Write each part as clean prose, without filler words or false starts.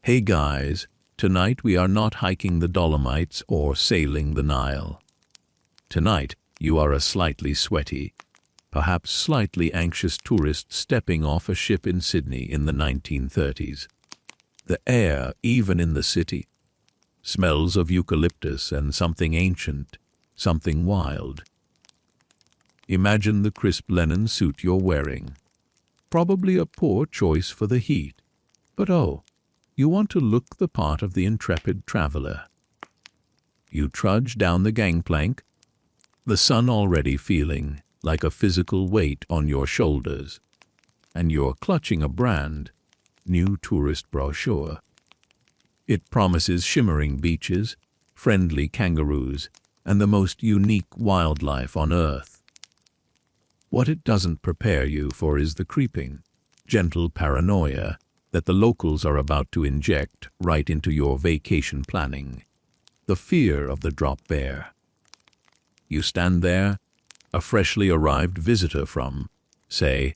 Hey guys, tonight we are not hiking the Dolomites or sailing the Nile. Tonight you are a slightly sweaty, perhaps slightly anxious tourist stepping off a ship in Sydney in the 1930s. The air, even in the city, smells of eucalyptus and something ancient, something wild. Imagine the crisp linen suit you're wearing. Probably a poor choice for the heat, but oh, you want to look the part of the intrepid traveler. You trudge down the gangplank, the sun already feeling like a physical weight on your shoulders, and you're clutching a brand new tourist brochure. It promises shimmering beaches, friendly kangaroos, and the most unique wildlife on Earth. What it doesn't prepare you for is the creeping, gentle paranoia that the locals are about to inject right into your vacation planning. The fear of the dropbear. You stand there, a freshly arrived visitor from, say,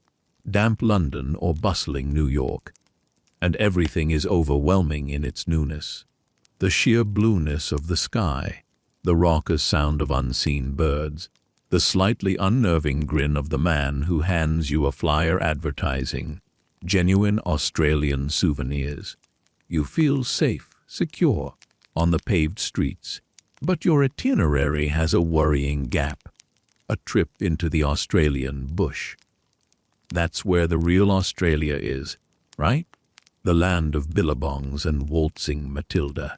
damp London or bustling New York, and everything is overwhelming in its newness. The sheer blueness of the sky, the raucous sound of unseen birds, the slightly unnerving grin of the man who hands you a flyer advertising genuine Australian souvenirs. You feel safe, secure, on the paved streets, but your itinerary has a worrying gap, a trip into the Australian bush. That's where the real Australia is, right? The land of billabongs and waltzing Matilda.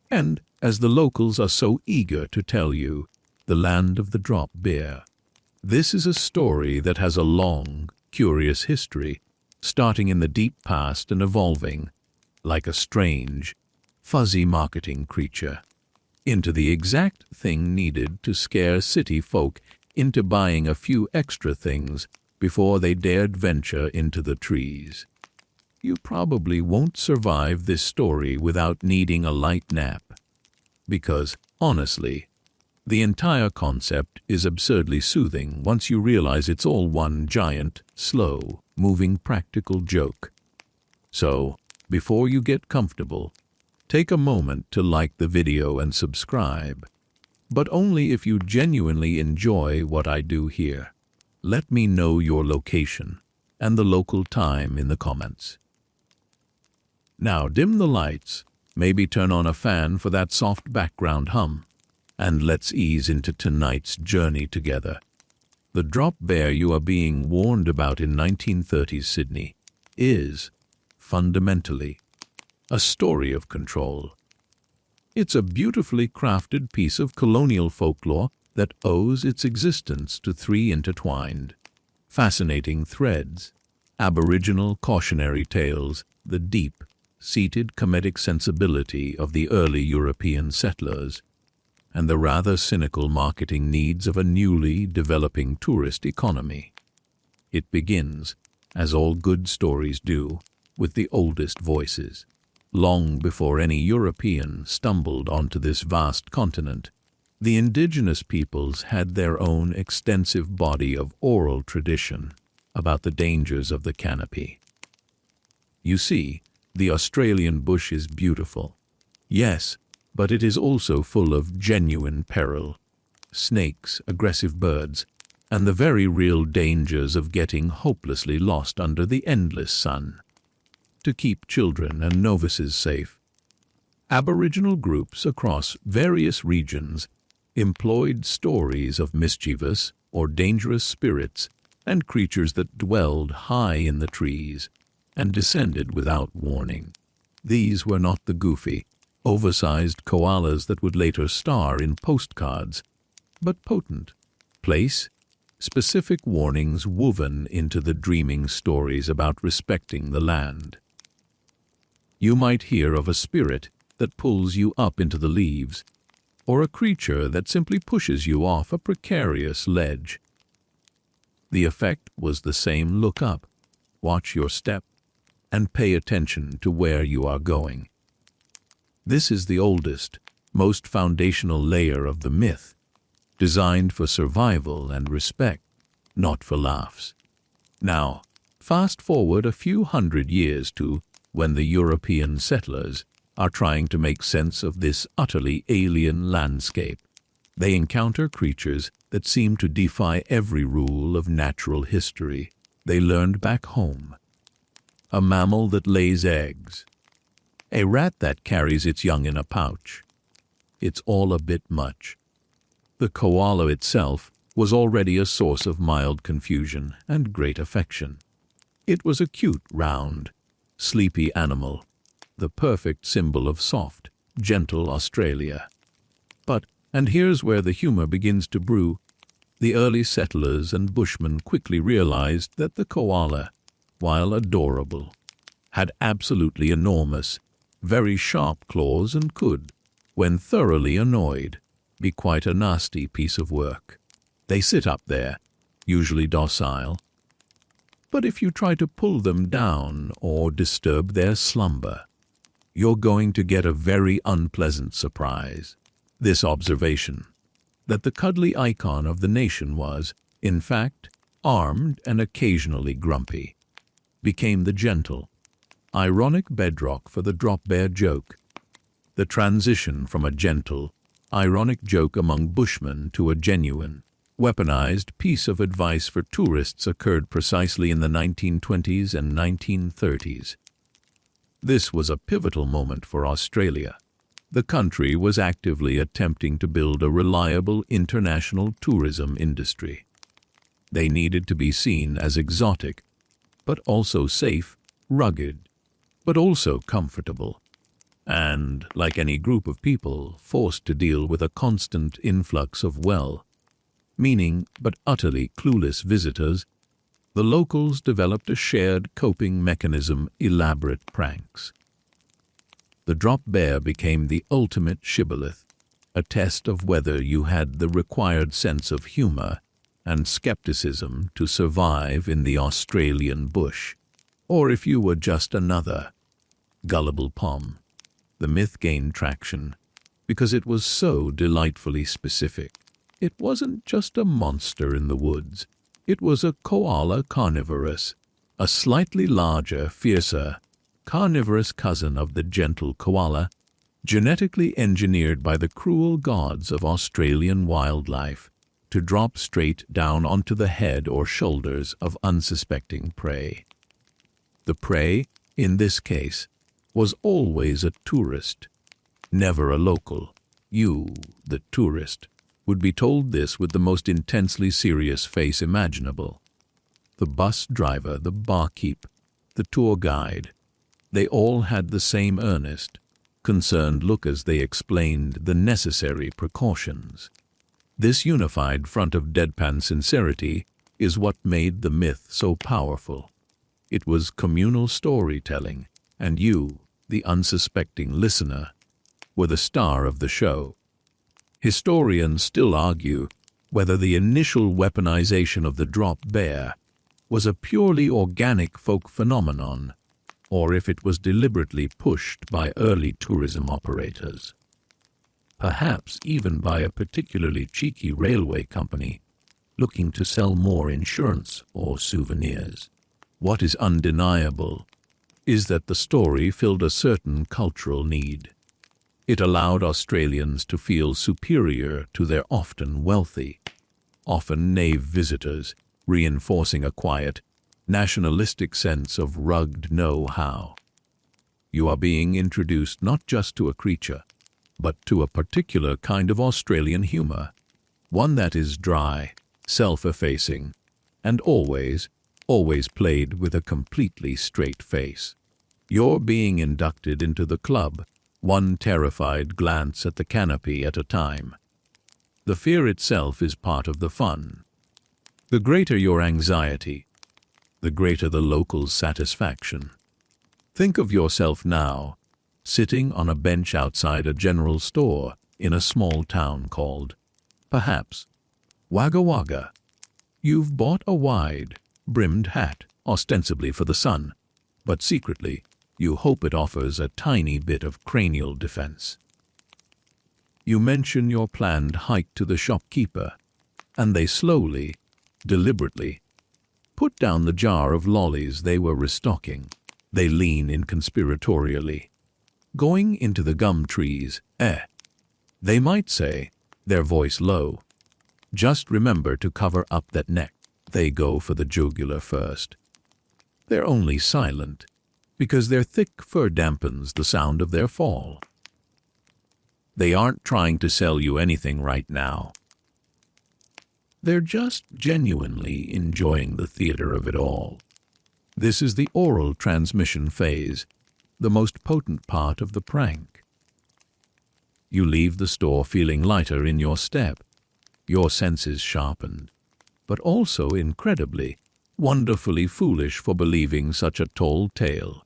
And, as the locals are so eager to tell you, the land of the dropbear. This is a story that has a long, curious history, starting in the deep past and evolving, like a strange, fuzzy marketing creature, into the exact thing needed to scare city folk into buying a few extra things before they dared venture into the trees. You probably won't survive this story without needing a light nap, because, honestly, the entire concept is absurdly soothing once you realize it's all one giant, slow-moving practical joke. So, before you get comfortable, take a moment to like the video and subscribe, but only if you genuinely enjoy what I do here. Let me know your location and the local time in the comments. Now dim the lights, maybe turn on a fan for that soft background hum, and let's ease into tonight's journey together. The dropbear you are being warned about in 1930s Sydney is, fundamentally, a story of control. It's a beautifully crafted piece of colonial folklore that owes its existence to three intertwined, fascinating threads: Aboriginal cautionary tales, the deep-seated comedic sensibility of the early European settlers, and the rather cynical marketing needs of a newly developing tourist economy. It begins, as all good stories do, with the oldest voices. Long before any European stumbled onto this vast continent, the indigenous peoples had their own extensive body of oral tradition about the dangers of the canopy. You see, the Australian bush is beautiful. Yes, but it is also full of genuine peril, snakes, aggressive birds, and the very real dangers of getting hopelessly lost under the endless sun. To keep children and novices safe, Aboriginal groups across various regions employed stories of mischievous or dangerous spirits and creatures that dwelled high in the trees and descended without warning. These were not the goofy, oversized koalas that would later star in postcards, but potent, place-specific warnings woven into the dreaming stories about respecting the land. You might hear of a spirit that pulls you up into the leaves, or a creature that simply pushes you off a precarious ledge. The effect was the same: look up, watch your step, and pay attention to where you are going. This is the oldest, most foundational layer of the myth, designed for survival and respect, not for laughs. Now, fast forward a few hundred years to when the European settlers are trying to make sense of this utterly alien landscape. They encounter creatures that seem to defy every rule of natural history they learned back home. A mammal that lays eggs. A rat that carries its young in a pouch. It's all a bit much. The koala itself was already a source of mild confusion and great affection. It was a cute, round, sleepy animal, the perfect symbol of soft, gentle Australia. But, and here's where the humor begins to brew, the early settlers and bushmen quickly realized that the koala, while adorable, had absolutely enormous, very sharp claws and could, when thoroughly annoyed, be quite a nasty piece of work. They sit up there, usually docile, but if you try to pull them down or disturb their slumber, you're going to get a very unpleasant surprise. This observation, that the cuddly icon of the nation was, in fact, armed and occasionally grumpy, became the gentle, ironic bedrock for the dropbear joke. The transition from a gentle, ironic joke among bushmen to a genuine, weaponized piece of advice for tourists occurred precisely in the 1920s and 1930s. This was a pivotal moment for Australia. The country was actively attempting to build a reliable international tourism industry. They needed to be seen as exotic, but also safe, rugged, but also comfortable, and, like any group of people, forced to deal with a constant influx of meaning but utterly clueless visitors. The locals developed a shared coping mechanism: elaborate pranks. The dropbear became the ultimate shibboleth, a test of whether you had the required sense of humor and skepticism to survive in the Australian bush, or if you were just another gullible pom. The myth gained traction because it was so delightfully specific. It wasn't just a monster in the woods. It was a koala carnivorous, a slightly larger, fiercer, carnivorous cousin of the gentle koala, genetically engineered by the cruel gods of Australian wildlife to drop straight down onto the head or shoulders of unsuspecting prey. The prey, in this case, was always a tourist, never a local. You, the tourist, would be told this with the most intensely serious face imaginable. The bus driver, the barkeep, the tour guide, they all had the same earnest, concerned look as they explained the necessary precautions. This unified front of deadpan sincerity is what made the myth so powerful. It was communal storytelling, and you, the unsuspecting listener, were the star of the show. Historians still argue whether the initial weaponization of the dropbear was a purely organic folk phenomenon, or if it was deliberately pushed by early tourism operators. Perhaps even by a particularly cheeky railway company looking to sell more insurance or souvenirs. What is undeniable is that the story filled a certain cultural need. It allowed Australians to feel superior to their often wealthy, often naive visitors, reinforcing a quiet, nationalistic sense of rugged know-how. You are being introduced not just to a creature, but to a particular kind of Australian humor, one that is dry, self-effacing, and always played with a completely straight face. You're being inducted into the club, one terrified glance at the canopy at a time. The fear itself is part of the fun. The greater your anxiety, the greater the locals' satisfaction. Think of yourself now, sitting on a bench outside a general store in a small town called, perhaps, Wagga Wagga. You've bought a wide-brimmed hat, ostensibly for the sun, but secretly you hope it offers a tiny bit of cranial defense. You mention your planned hike to the shopkeeper, and they slowly, deliberately, put down the jar of lollies they were restocking. They lean in conspiratorially. Going into the gum trees, they might say, their voice low. Just remember to cover up that neck. They go for the jugular first. They're only silent because their thick fur dampens the sound of their fall. They aren't trying to sell you anything right now. They're just genuinely enjoying the theater of it all. This is the oral transmission phase, the most potent part of the prank. You leave the store feeling lighter in your step, your senses sharpened, but also incredibly, wonderfully foolish for believing such a tall tale.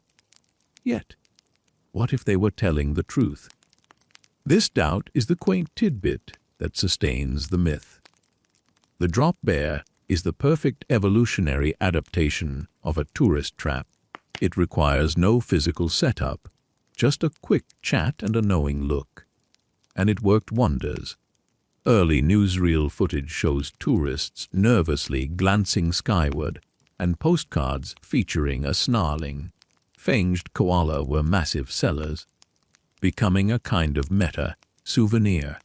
Yet, what if they were telling the truth? This doubt is the quaint tidbit that sustains the myth. The drop bear is the perfect evolutionary adaptation of a tourist trap. It requires no physical setup, just a quick chat and a knowing look. And it worked wonders. Early newsreel footage shows tourists nervously glancing skyward, and postcards featuring a snarling, fanged koala were massive sellers, becoming a kind of meta-souvenir.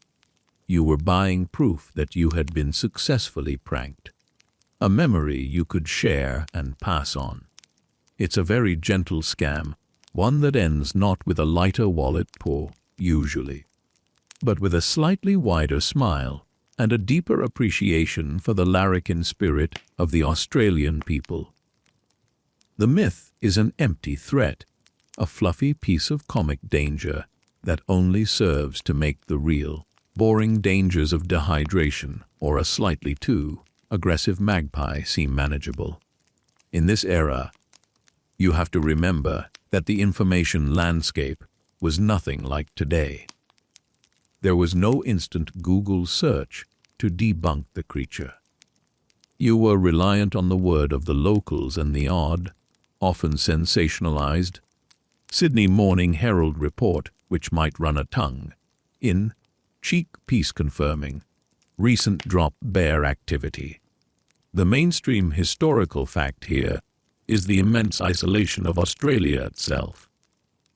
You were buying proof that you had been successfully pranked, a memory you could share and pass on. It's a very gentle scam, one that ends not with a lighter wallet pull, usually, but with a slightly wider smile and a deeper appreciation for the larrikin spirit of the Australian people. The myth is an empty threat, a fluffy piece of comic danger that only serves to make the real, boring dangers of dehydration or a slightly too aggressive magpie seem manageable. In this era, you have to remember that the information landscape was nothing like today. There was no instant Google search to debunk the creature. You were reliant on the word of the locals and the odd, often sensationalized, Sydney Morning Herald report, which might run a tongue, in cheek piece confirming recent drop bear activity. The mainstream historical fact here is the immense isolation of Australia itself.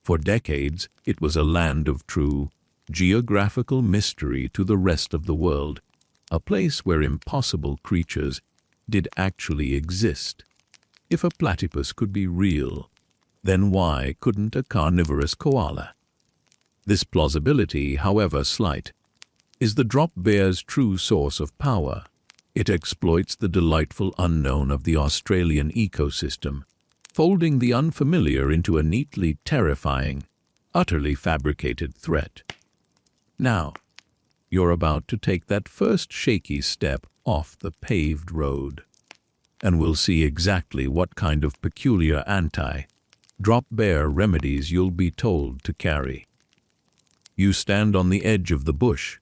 For decades, it was a land of true geographical mystery to the rest of the world, a place where impossible creatures did actually exist. If a platypus could be real, then why couldn't a carnivorous koala? This plausibility, however slight, is the drop bear's true source of power. It exploits the delightful unknown of the Australian ecosystem, folding the unfamiliar into a neatly terrifying, utterly fabricated threat. Now, you're about to take that first shaky step off the paved road, and we'll see exactly what kind of peculiar anti-drop bear remedies you'll be told to carry. You stand on the edge of the bush,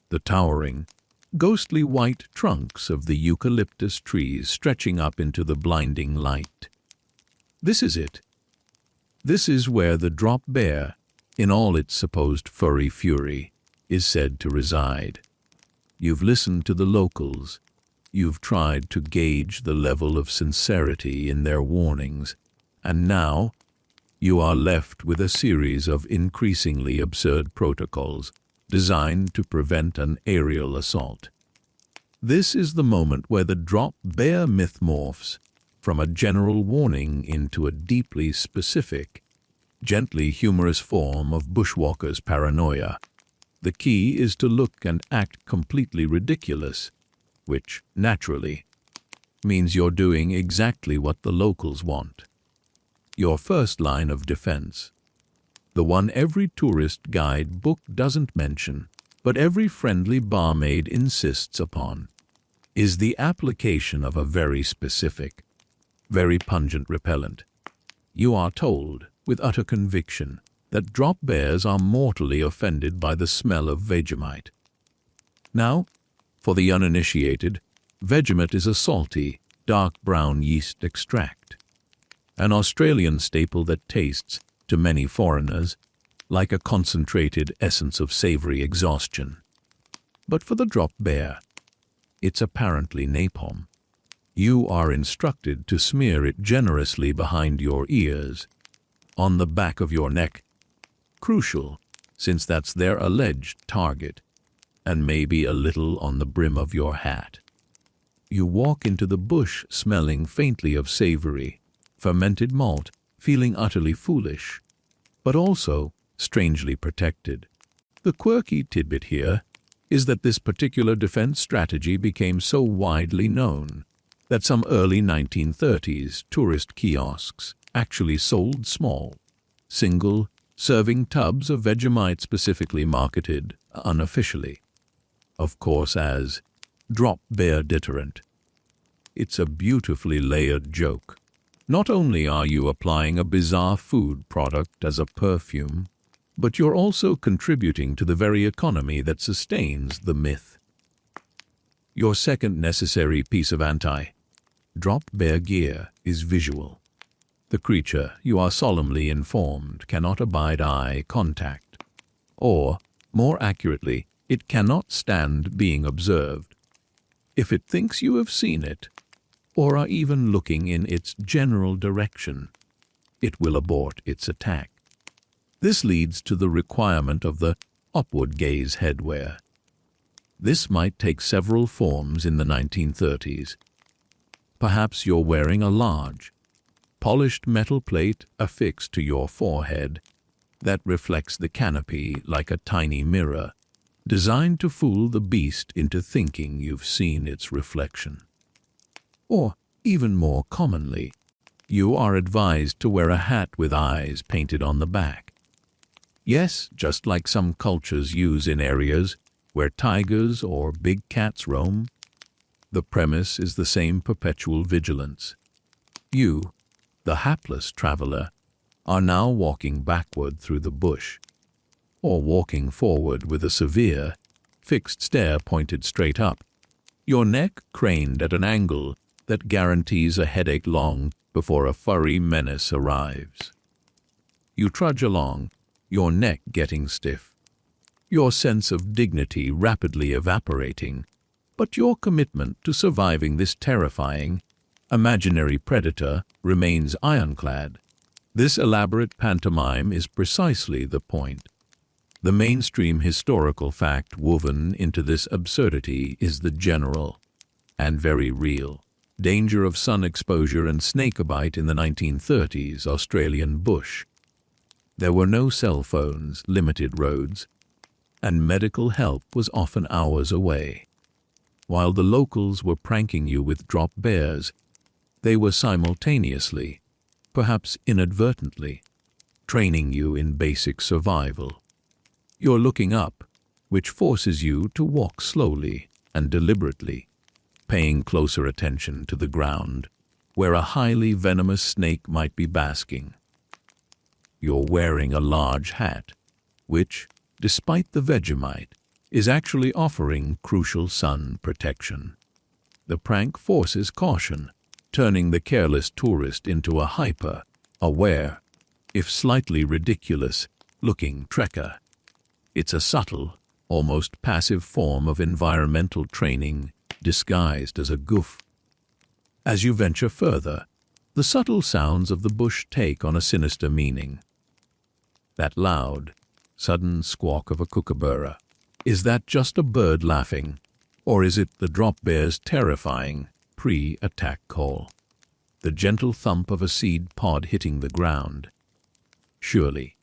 the towering, ghostly white trunks of the eucalyptus trees stretching up into the blinding light. This is it. This is where the drop bear, in all its supposed furry fury, is said to reside. You've listened to the locals. You've tried to gauge the level of sincerity in their warnings, and now you are left with a series of increasingly absurd protocols designed to prevent an aerial assault. This is the moment where the drop bear myth morphs from a general warning into a deeply specific, gently humorous form of bushwalkers' paranoia. The key is to look and act completely ridiculous, which, naturally, means you're doing exactly what the locals want. Your first line of defense, the one every tourist guide book doesn't mention, but every friendly barmaid insists upon, is the application of a very specific, very pungent repellent. You are told, with utter conviction, that drop bears are mortally offended by the smell of Vegemite. Now, for the uninitiated, Vegemite is a salty, dark brown yeast extract, an Australian staple that tastes, to many foreigners, like a concentrated essence of savory exhaustion. But for the drop bear, it's apparently napalm. You are instructed to smear it generously behind your ears, on the back of your neck. Crucial, since that's their alleged target, and maybe a little on the brim of your hat. You walk into the bush smelling faintly of savory, fermented malt, feeling utterly foolish, but also strangely protected. The quirky tidbit here is that this particular defense strategy became so widely known that some early 1930s tourist kiosks actually sold small, single-serving tubs of Vegemite specifically marketed unofficially, of course as dropbear deterrent. It's a beautifully layered joke. Not only are you applying a bizarre food product as a perfume, but you're also contributing to the very economy that sustains the myth. Your second necessary piece of anti-dropbear gear is visual. The creature, you are solemnly informed, cannot abide eye contact, or, more accurately, it cannot stand being observed. If it thinks you have seen it, or are even looking in its general direction, it will abort its attack. This leads to the requirement of the upward gaze headwear. This might take several forms in the 1930s. Perhaps you're wearing a large, polished metal plate affixed to your forehead that reflects the canopy like a tiny mirror, designed to fool the beast into thinking you've seen its reflection. Or, even more commonly, you are advised to wear a hat with eyes painted on the back. Yes, just like some cultures use in areas where tigers or big cats roam. The premise is the same perpetual vigilance. You, the hapless traveler, are now walking backward through the bush, or walking forward with a severe, fixed stare pointed straight up, your neck craned at an angle that guarantees a headache long before a furry menace arrives. You trudge along, your neck getting stiff, your sense of dignity rapidly evaporating, but your commitment to surviving this terrifying, imaginary predator remains ironclad. This elaborate pantomime is precisely the point. The mainstream historical fact woven into this absurdity is the general, and very real, danger of sun exposure and snakebite in the 1930s Australian bush. There were no cell phones, limited roads, and medical help was often hours away. While the locals were pranking you with drop bears, they were simultaneously, perhaps inadvertently, training you in basic survival. You're looking up, which forces you to walk slowly and deliberately, paying closer attention to the ground, where a highly venomous snake might be basking. You're wearing a large hat, which, despite the Vegemite, is actually offering crucial sun protection. The prank forces caution, turning the careless tourist into a hyper-aware, if slightly ridiculous-looking trekker. It's a subtle, almost passive form of environmental training disguised as a goof. As you venture further, the subtle sounds of the bush take on a sinister meaning. That loud, sudden squawk of a kookaburra, is that just a bird laughing, or is it the drop bear's terrifying pre-attack call? The gentle thump of a seed pod hitting the ground. Surely,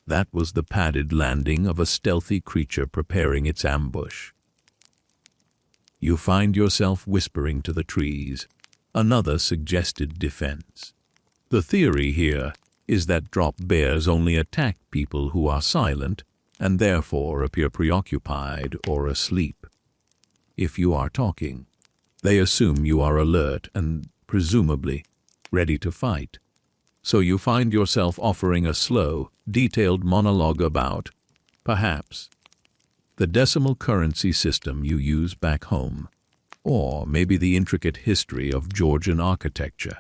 that was the padded landing of a stealthy creature preparing its ambush. You find yourself whispering to the trees, another suggested defense. The theory here is that drop bears only attack people who are silent and therefore appear preoccupied or asleep. If you are talking, they assume you are alert and, presumably, ready to fight. So you find yourself offering a slow, detailed monologue about, perhaps, the decimal currency system you use back home, or maybe the intricate history of Georgian architecture.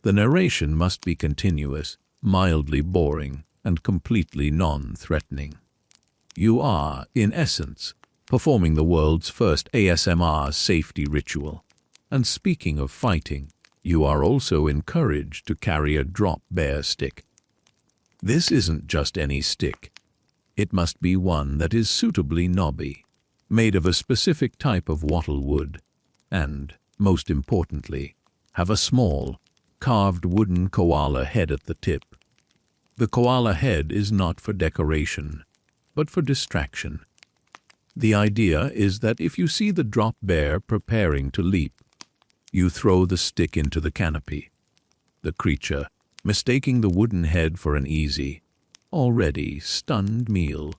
The narration must be continuous, mildly boring, and completely non-threatening. You are, in essence, performing the world's first ASMR safety ritual. And speaking of fighting, You are also encouraged to carry a dropbear stick. This isn't just any stick. It must be one that is suitably knobby, made of a specific type of wattle wood, and, most importantly, have a small, carved wooden koala head at the tip. The koala head is not for decoration, but for distraction. The idea is that if you see the dropbear preparing to leap, you throw the stick into the canopy. The creature, mistaking the wooden head for an easy, already stunned meal,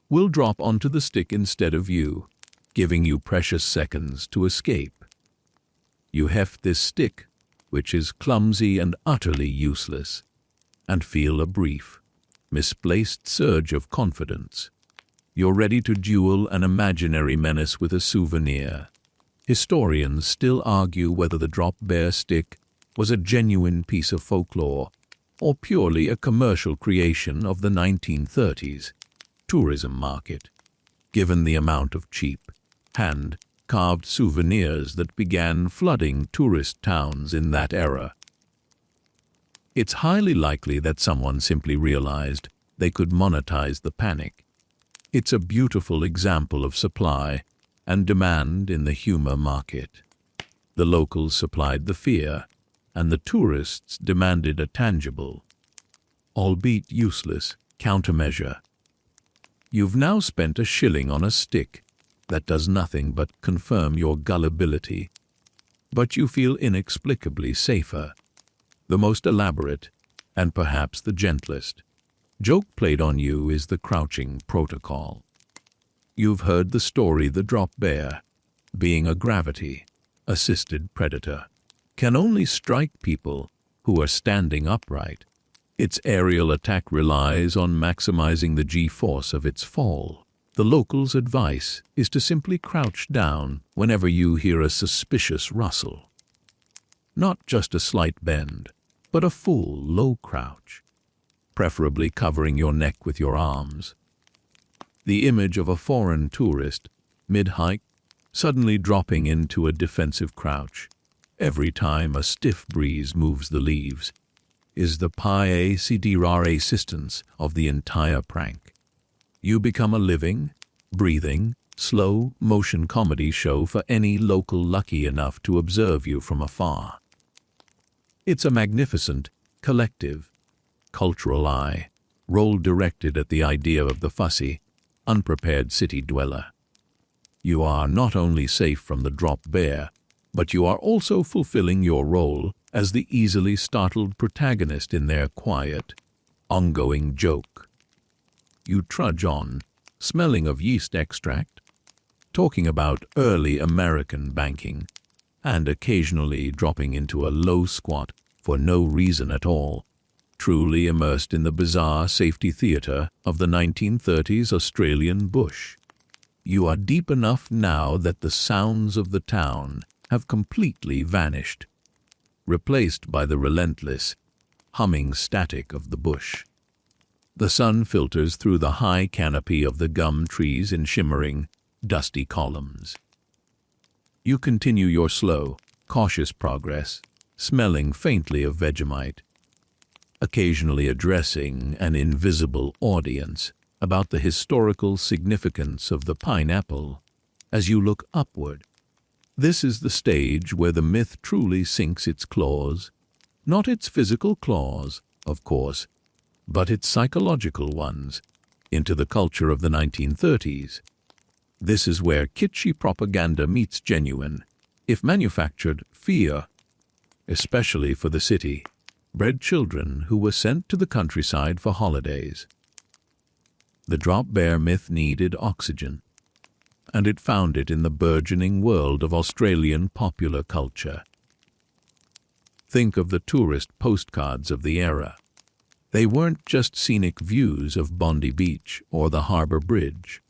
will drop onto the stick instead of you, giving you precious seconds to escape. You heft this stick, which is clumsy and utterly useless, and feel a brief, misplaced surge of confidence. You're ready to duel an imaginary menace with a souvenir. Historians still argue whether the dropbear stick was a genuine piece of folklore or purely a commercial creation of the 1930s tourism market, given the amount of cheap, hand-carved souvenirs that began flooding tourist towns in that era. It's highly likely that someone simply realized they could monetize the panic. It's a beautiful example of supply and demand in the humor market. The locals supplied the fear, and the tourists demanded a tangible, albeit useless, countermeasure. You've now spent a shilling on a stick that does nothing but confirm your gullibility, but you feel inexplicably safer. The most elaborate, and perhaps the gentlest, joke played on you is the crouching protocol. You've heard the story the dropbear, being a gravity-assisted predator, can only strike people who are standing upright. Its aerial attack relies on maximizing the G-force of its fall. The locals' advice is to simply crouch down whenever you hear a suspicious rustle. Not just a slight bend, but a full, low crouch, preferably covering your neck with your arms. The image of a foreign tourist, mid-hike, suddenly dropping into a defensive crouch, every time a stiff breeze moves the leaves, is the pièce de résistance of the entire prank. You become a living, breathing, slow-motion comedy show for any local lucky enough to observe you from afar. It's a magnificent, collective, cultural eye, roll directed at the idea of the fussy, unprepared city dweller. You are not only safe from the dropbear, but you are also fulfilling your role as the easily startled protagonist in their quiet, ongoing joke. You trudge on, smelling of yeast extract, talking about early American banking, and occasionally dropping into a low squat for no reason at all, truly immersed in the bizarre safety theater of the 1930s Australian bush. You are deep enough now that the sounds of the town have completely vanished, replaced by the relentless, humming static of the bush. The sun filters through the high canopy of the gum trees in shimmering, dusty columns. You continue your slow, cautious progress, smelling faintly of Vegemite, occasionally addressing an invisible audience about the historical significance of the pineapple as you look upward. This is the stage where the myth truly sinks its claws, not its physical claws, of course, but its psychological ones, into the culture of the 1930s. This is where kitschy propaganda meets genuine, if manufactured, fear, especially for the city-bred children who were sent to the countryside for holidays. The dropbear myth needed oxygen, and it found it in the burgeoning world of Australian popular culture. Think of the tourist postcards of the era. They weren't just scenic views of Bondi Beach or the Harbour Bridge.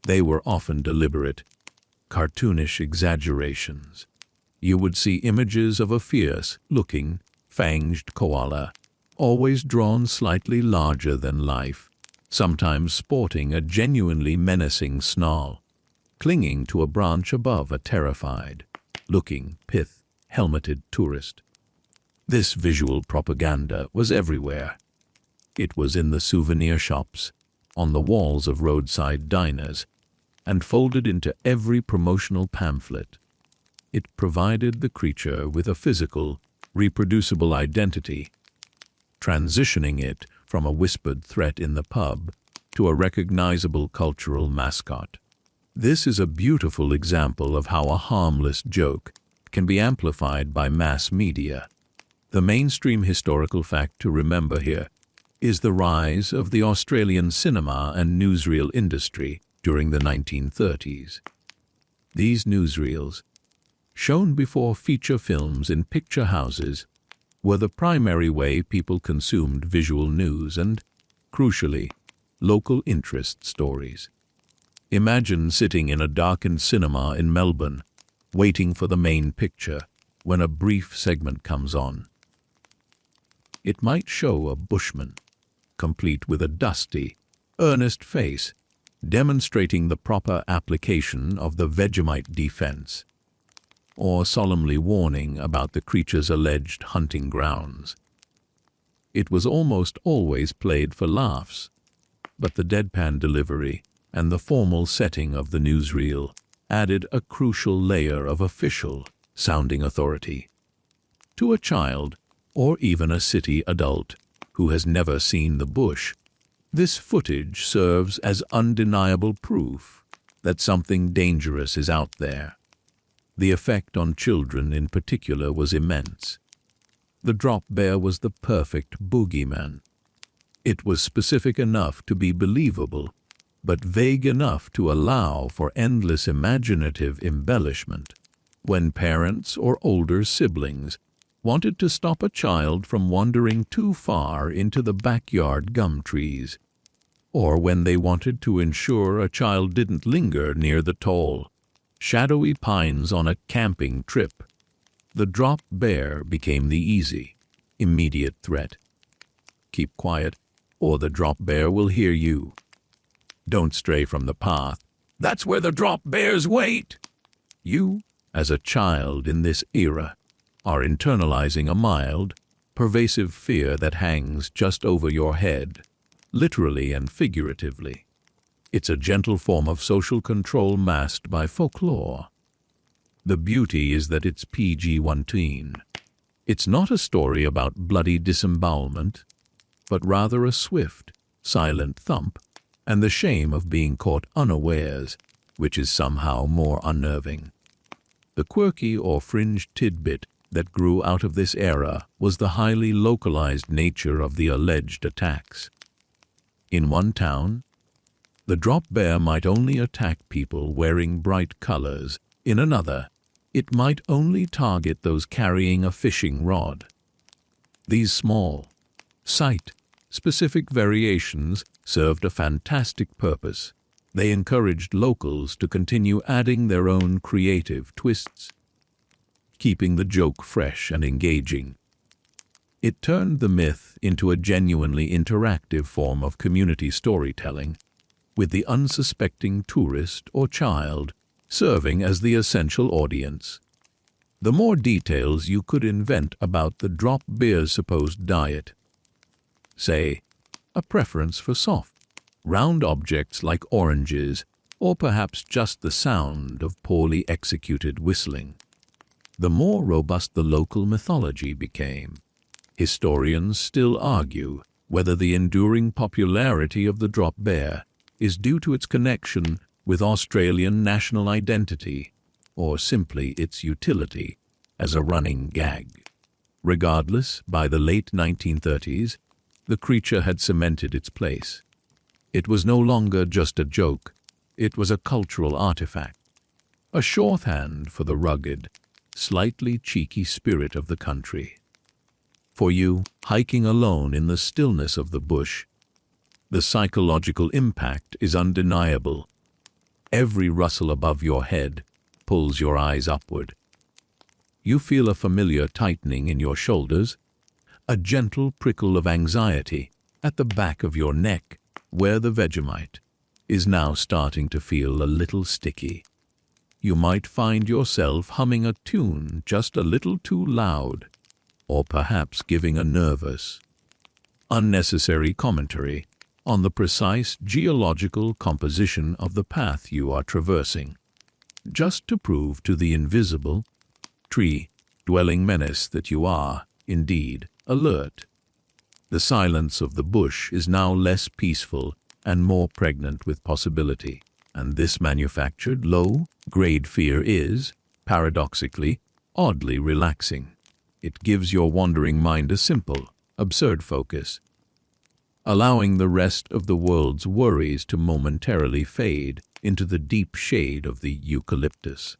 They were often deliberate, cartoonish exaggerations. You would see images of a fierce-looking, fanged koala, always drawn slightly larger than life, sometimes sporting a genuinely menacing snarl, clinging to a branch above a terrified-looking pith helmeted tourist. This visual propaganda was everywhere. It was in the souvenir shops, on the walls of roadside diners, and folded into every promotional pamphlet. It provided the creature with a physical, reproducible identity, transitioning it from a whispered threat in the pub to a recognizable cultural mascot. This is a beautiful example of how a harmless joke can be amplified by mass media. The mainstream historical fact to remember here is the rise of the Australian cinema and newsreel industry during the 1930s. These newsreels, shown before feature films in picture houses, were the primary way people consumed visual news and, crucially, local interest stories. Imagine sitting in a darkened cinema in Melbourne, waiting for the main picture when a brief segment comes on. It might show a bushman, complete with a dusty, earnest face, demonstrating the proper application of the Vegemite defense, or solemnly warning about the creature's alleged hunting grounds. It was almost always played for laughs, but the deadpan delivery and the formal setting of the newsreel added a crucial layer of official-sounding authority. To a child, or even a city adult who has never seen the bush, this footage serves as undeniable proof that something dangerous is out there. The effect on children in particular was immense. The dropbear was the perfect boogeyman. It was specific enough to be believable, but vague enough to allow for endless imaginative embellishment. When parents or older siblings wanted to stop a child from wandering too far into the backyard gum trees, or when they wanted to ensure a child didn't linger near the tall, shadowy pines on a camping trip, the dropbear became the easy, immediate threat. Keep quiet, or the dropbear will hear you. Don't stray from the path. That's where the dropbears wait. You, as a child in this era, are internalizing a mild, pervasive fear that hangs just over your head, literally and figuratively. It's a gentle form of social control masked by folklore. The beauty is that it's PG-13. It's not a story about bloody disembowelment, but rather a swift, silent thump, and the shame of being caught unawares, which is somehow more unnerving. The quirky or fringe tidbit that grew out of this era was the highly localized nature of the alleged attacks. In one town, the dropbear might only attack people wearing bright colors. In another, it might only target those carrying a fishing rod. These small, site-specific variations served a fantastic purpose. They encouraged locals to continue adding their own creative twists, keeping the joke fresh and engaging. It turned the myth into a genuinely interactive form of community storytelling, with the unsuspecting tourist or child serving as the essential audience. The more details you could invent about the dropbear's supposed diet, say, a preference for soft, round objects like oranges, or perhaps just the sound of poorly executed whistling, the more robust the local mythology became. Historians still argue whether the enduring popularity of the dropbear is due to its connection with Australian national identity or simply its utility as a running gag. Regardless, by the late 1930s, the creature had cemented its place. It was no longer just a joke, it was a cultural artifact, a shorthand for the rugged, slightly cheeky spirit of the country. For you, hiking alone in the stillness of the bush, the psychological impact is undeniable. Every rustle above your head pulls your eyes upward. You feel a familiar tightening in your shoulders, a gentle prickle of anxiety at the back of your neck, where the Vegemite is now starting to feel a little sticky. you might find yourself humming a tune just a little too loud, or perhaps giving a nervous, unnecessary commentary on the precise geological composition of the path you are traversing, just to prove to the invisible, tree-dwelling menace that you are, indeed, alert. The silence of the bush is now less peaceful and more pregnant with possibility, and this manufactured, low-grade fear is, paradoxically, oddly relaxing. It gives your wandering mind a simple, absurd focus, allowing the rest of the world's worries to momentarily fade into the deep shade of the eucalyptus.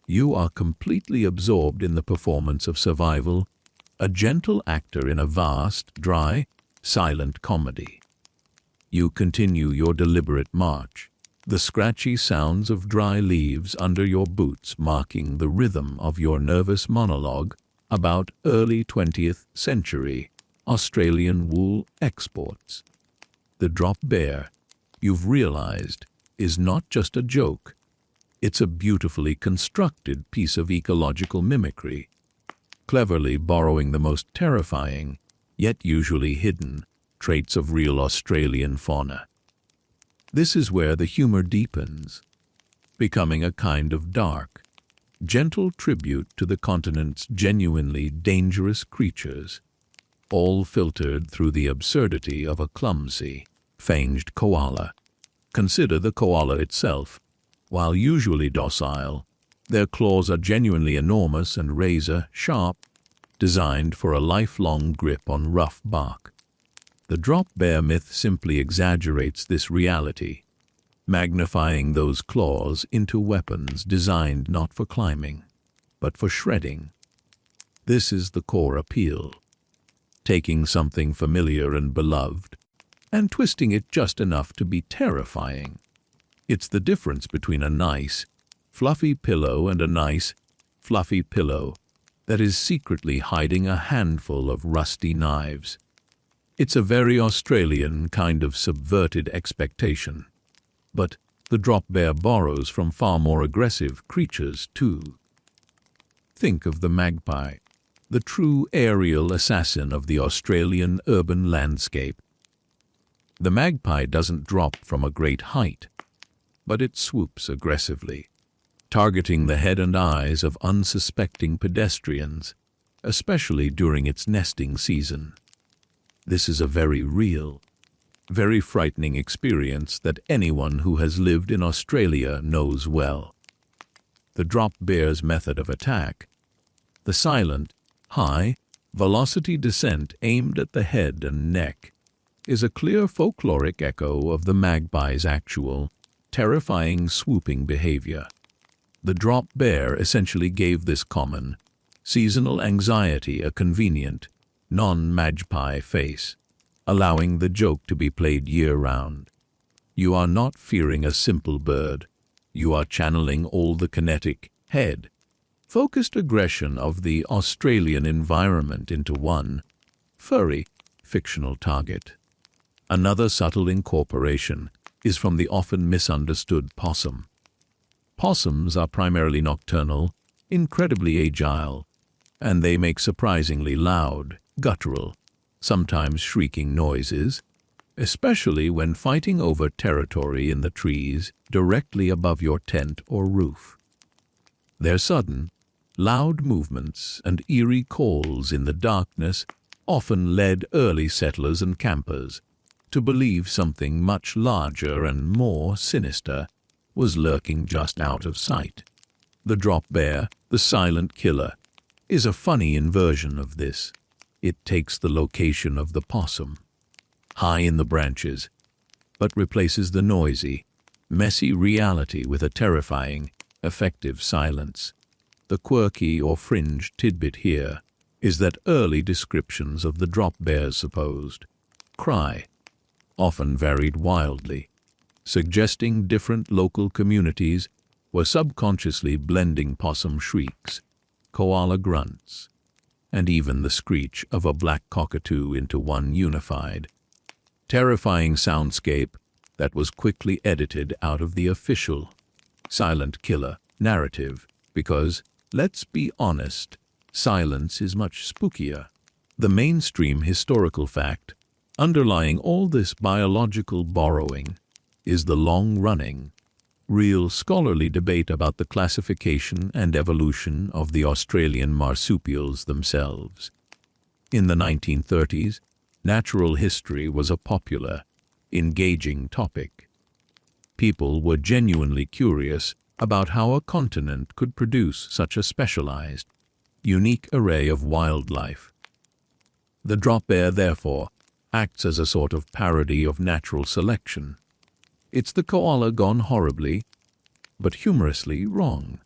You are completely absorbed in the performance of survival, a gentle actor in a vast, dry, silent comedy. You continue your deliberate march, the scratchy sounds of dry leaves under your boots marking the rhythm of your nervous monologue about early 20th century Australian wool exports. The dropbear, you've realized, is not just a joke. It's a beautifully constructed piece of ecological mimicry, cleverly borrowing the most terrifying, yet usually hidden, traits of real Australian fauna. This is where the humor deepens, becoming a kind of dark, gentle tribute to the continent's genuinely dangerous creatures, all filtered through the absurdity of a clumsy, fanged koala. Consider the koala itself. While usually docile, their claws are genuinely enormous and razor-sharp, designed for a lifelong grip on rough bark. The dropbear myth simply exaggerates this reality, magnifying those claws into weapons designed not for climbing, but for shredding. This is the core appeal, taking something familiar and beloved, and twisting it just enough to be terrifying. It's the difference between a nice, fluffy pillow and a nice, fluffy pillow that is secretly hiding a handful of rusty knives. It's a very Australian kind of subverted expectation. But the dropbear borrows from far more aggressive creatures, too. Think of the magpie, the true aerial assassin of the Australian urban landscape. The magpie doesn't drop from a great height, but it swoops aggressively, targeting the head and eyes of unsuspecting pedestrians, especially during its nesting season. This is a very real, very frightening experience that anyone who has lived in Australia knows well. The dropbear's method of attack, the silent, high-velocity descent aimed at the head and neck, is a clear folkloric echo of the magpie's actual, terrifying swooping behavior. The dropbear essentially gave this common, seasonal anxiety a convenient, non-magpie face, allowing the joke to be played year-round. You are not fearing a simple bird. You are channeling all the kinetic, head-focused aggression of the Australian environment into one furry, fictional target. Another subtle incorporation is from the often misunderstood possum. Possums are primarily nocturnal, incredibly agile, and they make surprisingly loud, guttural, sometimes shrieking noises, especially when fighting over territory in the trees directly above your tent or roof. Their sudden, loud movements and eerie calls in the darkness often led early settlers and campers to believe something much larger and more sinister was lurking just out of sight. The dropbear, the silent killer, is a funny inversion of this. It takes the location of the possum, high in the branches, but replaces the noisy, messy reality with a terrifying, effective silence. The quirky or fringe tidbit here is that early descriptions of the dropbear's supposed cry often varied wildly, suggesting different local communities were subconsciously blending possum shrieks, koala grunts, and even the screech of a black cockatoo into one unified, terrifying soundscape that was quickly edited out of the official silent killer narrative, because, let's be honest, silence is much spookier. The mainstream historical fact underlying all this biological borrowing is the long-running, real scholarly debate about the classification and evolution of the Australian marsupials themselves. In the 1930s, natural history was a popular, engaging topic. People were genuinely curious about how a continent could produce such a specialized, unique array of wildlife. The dropbear, therefore, acts as a sort of parody of natural selection. It's the koala gone horribly, but humorously wrong.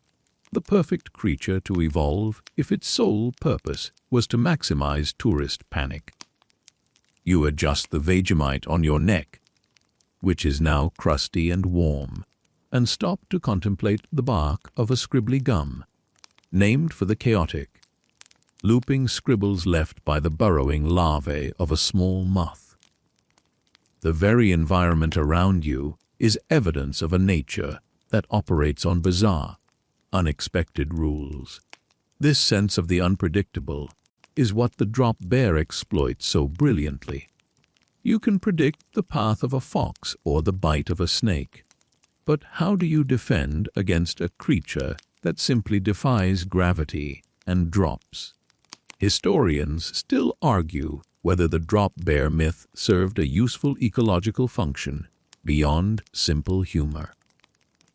The perfect creature to evolve if its sole purpose was to maximize tourist panic. You adjust the Vegemite on your neck, which is now crusty and warm, and stop to contemplate the bark of a scribbly gum, named for the chaotic, looping scribbles left by the burrowing larvae of a small moth. The very environment around you is evidence of a nature that operates on bizarre, unexpected rules. This sense of the unpredictable is what the dropbear exploits so brilliantly. You can predict the path of a fox or the bite of a snake, but how do you defend against a creature that simply defies gravity and drops? Historians still argue whether the dropbear myth served a useful ecological function beyond simple humor.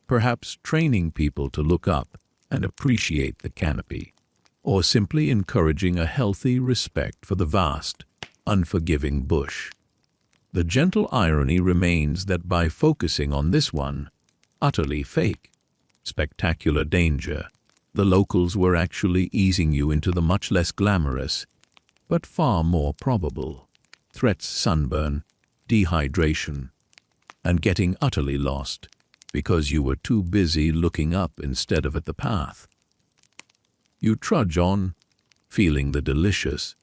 Perhaps training people to look up and appreciate the canopy, or simply encouraging a healthy respect for the vast, unforgiving bush. The gentle irony remains that by focusing on this one, utterly fake, spectacular danger, the locals were actually easing you into the much less glamorous, but far more probable, threats: sunburn, dehydration, and getting utterly lost because you were too busy looking up instead of at the path. You trudge on, feeling the delicious,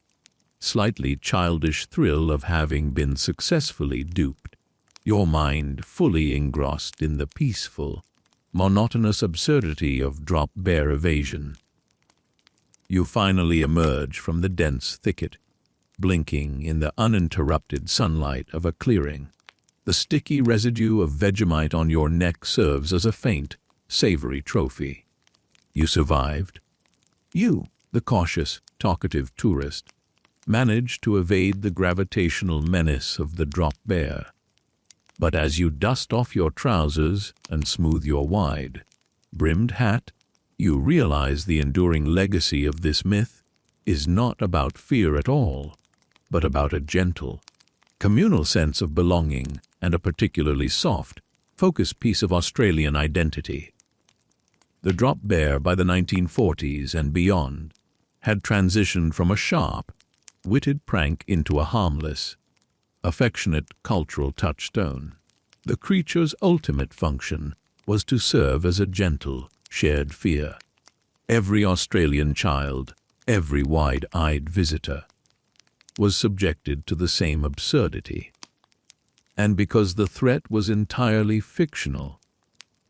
slightly childish thrill of having been successfully duped, your mind fully engrossed in the peaceful, monotonous absurdity of dropbear evasion. You finally emerge from the dense thicket, blinking in the uninterrupted sunlight of a clearing. The sticky residue of Vegemite on your neck serves as a faint, savory trophy. You survived. You, the cautious, talkative tourist, managed to evade the gravitational menace of the dropbear. But as you dust off your trousers and smooth your wide-brimmed hat, you realize the enduring legacy of this myth is not about fear at all, but about a gentle, communal sense of belonging and a particularly soft, focused piece of Australian identity. The dropbear by the 1940s and beyond had transitioned from a sharp, witted prank into a harmless, affectionate cultural touchstone. The creature's ultimate function was to serve as a gentle, shared fear. Every Australian child, every wide-eyed visitor, was subjected to the same absurdity. And because the threat was entirely fictional,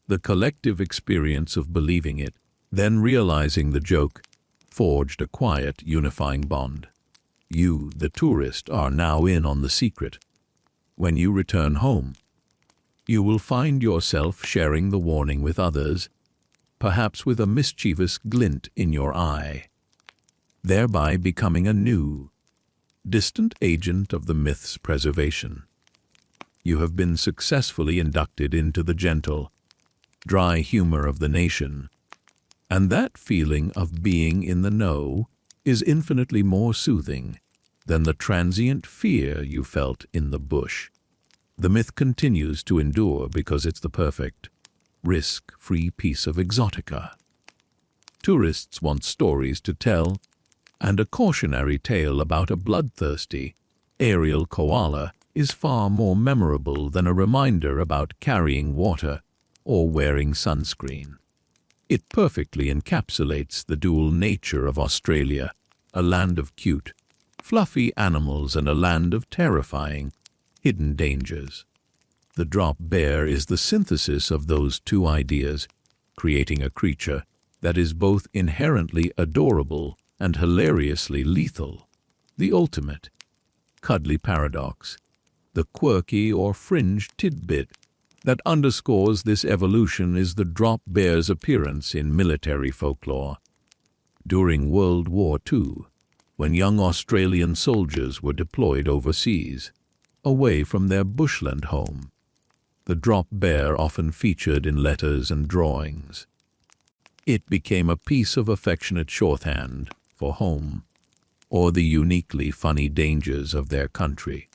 the collective experience of believing it, then realizing the joke, forged a quiet, unifying bond. You, the tourist, are now in on the secret. When you return home, you will find yourself sharing the warning with others, perhaps with a mischievous glint in your eye, thereby becoming a new, distant agent of the myth's preservation. You have been successfully inducted into the gentle, dry humor of the nation, and that feeling of being in the know is infinitely more soothing than the transient fear you felt in the bush. The myth continues to endure because it's the perfect, risk-free piece of exotica. Tourists want stories to tell, and a cautionary tale about a bloodthirsty, aerial koala is far more memorable than a reminder about carrying water or wearing sunscreen. It perfectly encapsulates the dual nature of Australia, a land of cute, fluffy animals and a land of terrifying, hidden dangers. The dropbear is the synthesis of those two ideas, creating a creature that is both inherently adorable and hilariously lethal. The ultimate cuddly paradox, the quirky or fringe tidbit that underscores this evolution is the dropbear's appearance in military folklore. During World War II, when young Australian soldiers were deployed overseas, away from their bushland home, the dropbear often featured in letters and drawings. It became a piece of affectionate shorthand for home, or the uniquely funny dangers of their country.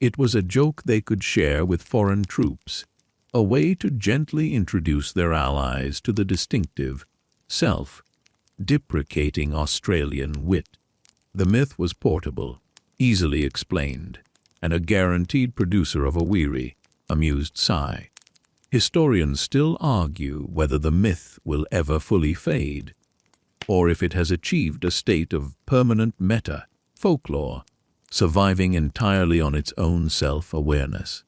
It was a joke they could share with foreign troops, a way to gently introduce their allies to the distinctive, self-deprecating Australian wit. The myth was portable, easily explained, and a guaranteed producer of a weary, amused sigh. Historians still argue whether the myth will ever fully fade, or if it has achieved a state of permanent meta-folklore, surviving entirely on its own self-awareness.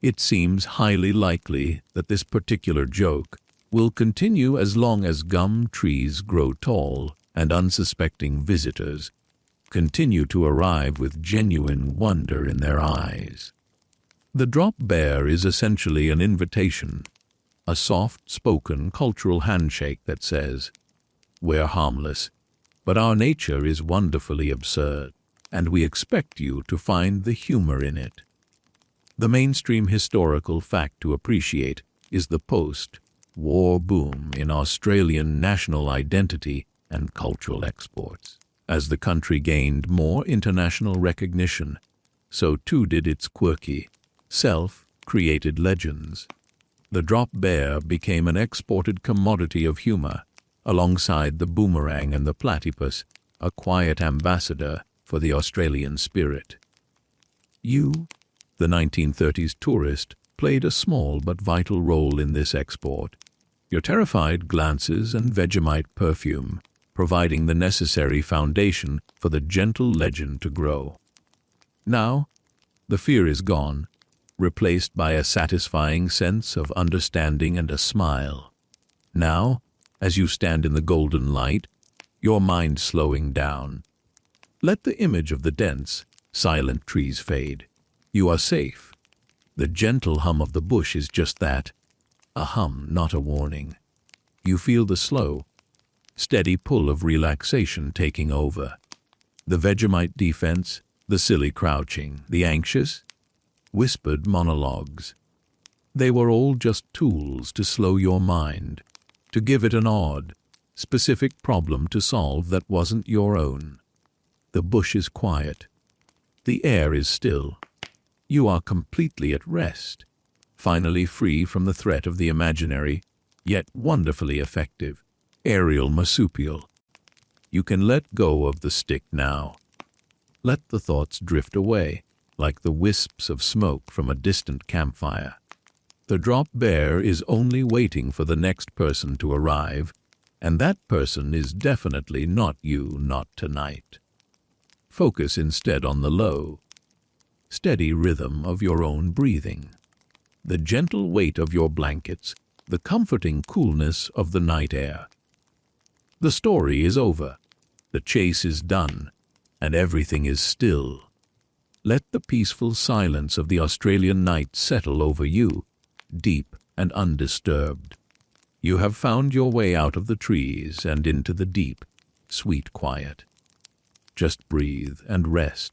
It seems highly likely that this particular joke will continue as long as gum trees grow tall and unsuspecting visitors continue to arrive with genuine wonder in their eyes. The dropbear is essentially an invitation, a soft-spoken cultural handshake that says, "We're harmless, but our nature is wonderfully absurd, and we expect you to find the humor in it." The mainstream historical fact to appreciate is the post-war boom in Australian national identity and cultural exports. As the country gained more international recognition, so too did its quirky, self-created legends. The dropbear became an exported commodity of humor, alongside the boomerang and the platypus, a quiet ambassador for the Australian spirit. You, the 1930s tourist, played a small but vital role in this export. Your terrified glances and Vegemite perfume providing the necessary foundation for the gentle legend to grow. Now, the fear is gone, replaced by a satisfying sense of understanding and a smile. Now, as you stand in the golden light, your mind slowing down, let the image of the dense, silent trees fade. You are safe. The gentle hum of the bush is just that, a hum, not a warning. You feel the slow, steady pull of relaxation taking over. The Vegemite defense, the silly crouching, the anxious, whispered monologues. They were all just tools to slow your mind, to give it an odd, specific problem to solve that wasn't your own. The bush is quiet. The air is still. You are completely at rest, finally free from the threat of the imaginary, yet wonderfully effective, aerial marsupial. You can let go of the stick now. Let the thoughts drift away, like the wisps of smoke from a distant campfire. The dropbear is only waiting for the next person to arrive, and that person is definitely not you, not tonight. Focus instead on the low, steady rhythm of your own breathing, the gentle weight of your blankets, the comforting coolness of the night air. The story is over, the chase is done, and everything is still. Let the peaceful silence of the Australian night settle over you, deep and undisturbed. You have found your way out of the trees and into the deep, sweet quiet. Just breathe and rest.